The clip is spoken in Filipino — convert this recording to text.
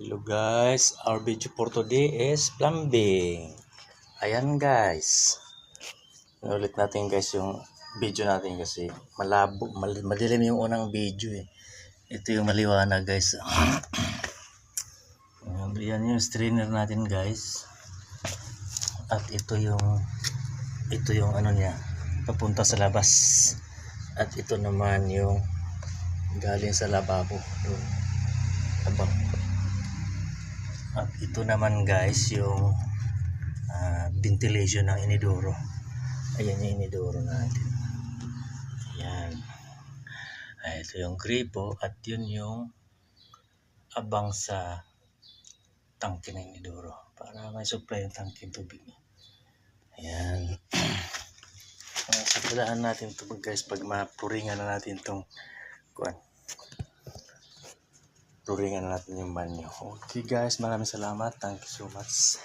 Hello guys, our video for today is plumbing. Ayan guys, ulit natin guys yung video natin kasi malabo, madilim yung unang video eh. Ito yung maliwanag guys. Yan yung strainer natin guys. At ito yung ano niya, papunta sa labas. At ito naman yung galing sa lababo. Abang. At ito naman guys yung ventilation ng inidoro. Ayan yung inidoro natin. Ayan. Ito yung gripo at yun yung abang sa tangke ng inidoro para may supply yung tangke ng tubig. Ayan. Simulaan natin ito guys pag mapuringan na natin itong puringan na natin yung banyo. Okay guys, maraming salamat. Thank you so much.